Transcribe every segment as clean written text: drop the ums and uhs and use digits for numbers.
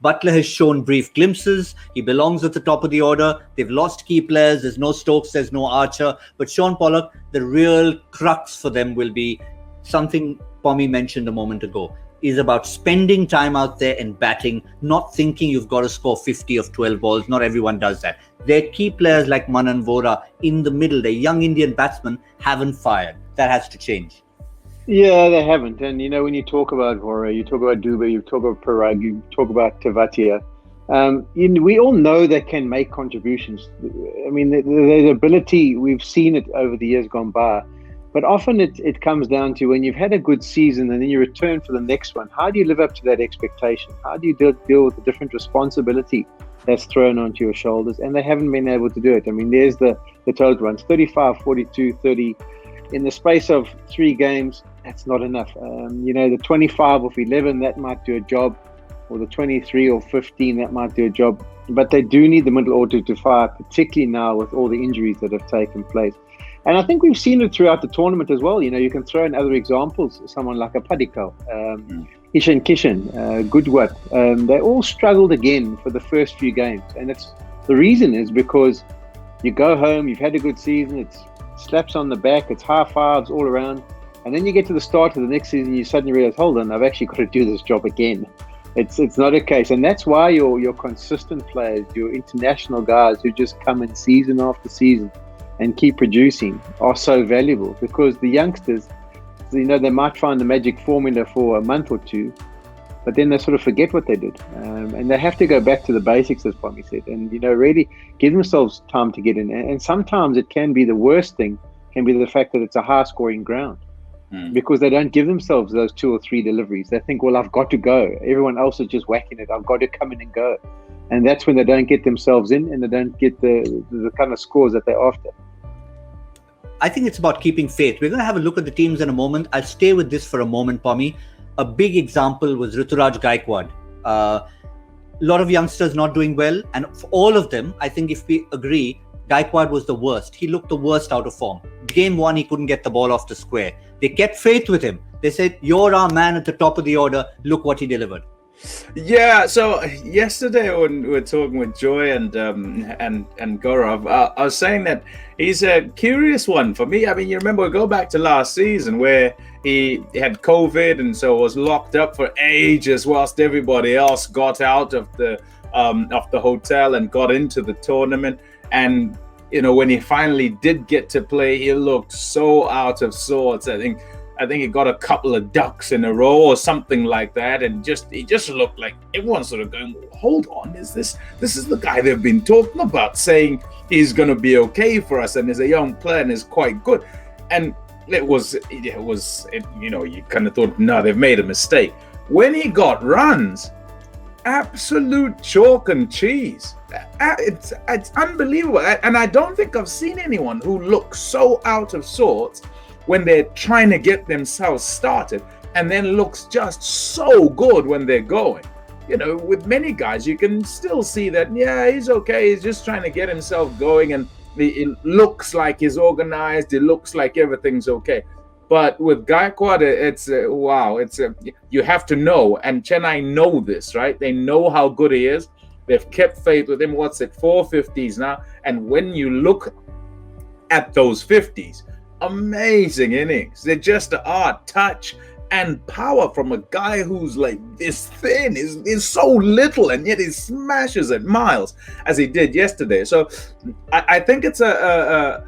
Buttler has shown brief glimpses. He belongs at the top of the order. They've lost key players. There's no Stokes, there's no Archer. But Shaun Pollock, the real crux for them will be something Pommie mentioned a moment ago, is about spending time out there and batting, not thinking you've got to score 50 of 12 balls. Not everyone does that. Their key players like Manan Vora in the middle, the young Indian batsmen, haven't fired. That has to change. Yeah, they haven't. And, when you talk about Vora, you talk about Dubey, you talk about Parag, you talk about Tewatia, we all know they can make contributions. I mean, the ability, we've seen it over the years gone by. But often it comes down to when you've had a good season and then you return for the next one, how do you live up to that expectation? How do you deal with the different responsibility that's thrown onto your shoulders? And they haven't been able to do it. I mean, there's the total runs, 35, 42, 30. In the space of 3 games, that's not enough. The 25 of 11, that might do a job. Or the 23 or 15, that might do a job. But they do need the middle order to fire, particularly now with all the injuries that have taken place. And I think we've seen it throughout the tournament as well. You can throw in other examples, someone like a Padikal, Ishan Kishan, Goodwat. They all struggled again for the first few games. And the reason is because you go home, you've had a good season, it's slaps on the back, it's high fives all around. And then you get to the start of the next season, you suddenly realize, hold on, I've actually got to do this job again. It's not a case. And that's why your consistent players, your international guys who just come in season after season and keep producing are so valuable, because the youngsters, they might find the magic formula for a month or two, but then they sort of forget what they did. And they have to go back to the basics, as Pommie said, and, really give themselves time to get in. And sometimes it can be the worst thing, can be the fact that it's a high-scoring ground, because they don't give themselves those 2 or 3 deliveries. They think, well, I've got to go. Everyone else is just whacking it. I've got to come in and go. And that's when they don't get themselves in and they don't get the kind of scores that they're after. I think it's about keeping faith. We're going to have a look at the teams in a moment. I'll stay with this for a moment, Pommie. A big example was Rituraj Gaikwad. A lot of youngsters not doing well. And for all of them, I think if we agree, Gaikwad was the worst. He looked the worst out of form. Game 1, he couldn't get the ball off the square. They kept faith with him. They said, you're our man at the top of the order. Look what he delivered. Yeah, so yesterday when we were talking with Joy and Gaurav, I was saying that he's a curious one for me. I mean, you remember, go back to last season where he had COVID and so was locked up for ages whilst everybody else got out of the hotel and got into the tournament. And when he finally did get to play, he looked so out of sorts. I think he got a couple of ducks in a row or something like that, and he just looked like everyone's sort of going, hold on, this is the guy they've been talking about, saying he's going to be okay for us and is a young player and is quite good. And it was you kind of thought, no, they've made a mistake. When he got runs, absolute chalk and cheese. It's unbelievable. And I don't think I've seen anyone who looks so out of sorts when they're trying to get themselves started and then looks just so good when they're going. With many guys, you can still see that, yeah, he's okay. He's just trying to get himself going and it looks like he's organized. It looks like everything's okay. But with Gaikwad, it's wow. You have to know, and Chennai know this, right? They know how good he is. They've kept faith with him. 4 50s now? And when you look at those 50s, amazing innings. They're just art, touch, and power from a guy who's like this thin, is so little, and yet he smashes at miles as he did yesterday. So I think it's a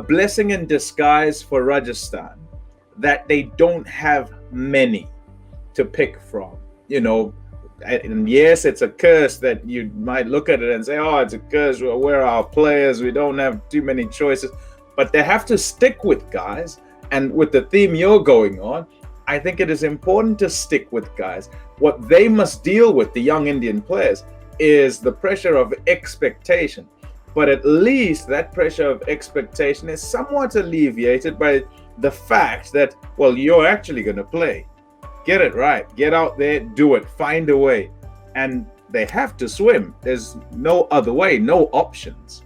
blessing in disguise for Rajasthan that they don't have many to pick from. And yes, it's a curse that you might look at it and say, oh, it's a curse. We're our players. We don't have too many choices. But they have to stick with guys. And with the theme you're going on, I think it is important to stick with guys. What they must deal with, the young Indian players, is the pressure of expectation. But at least that pressure of expectation is somewhat alleviated by the fact that, well, you're actually going to play. Get it right. Get out there, do it, find a way. And they have to swim. There's no other way, no options.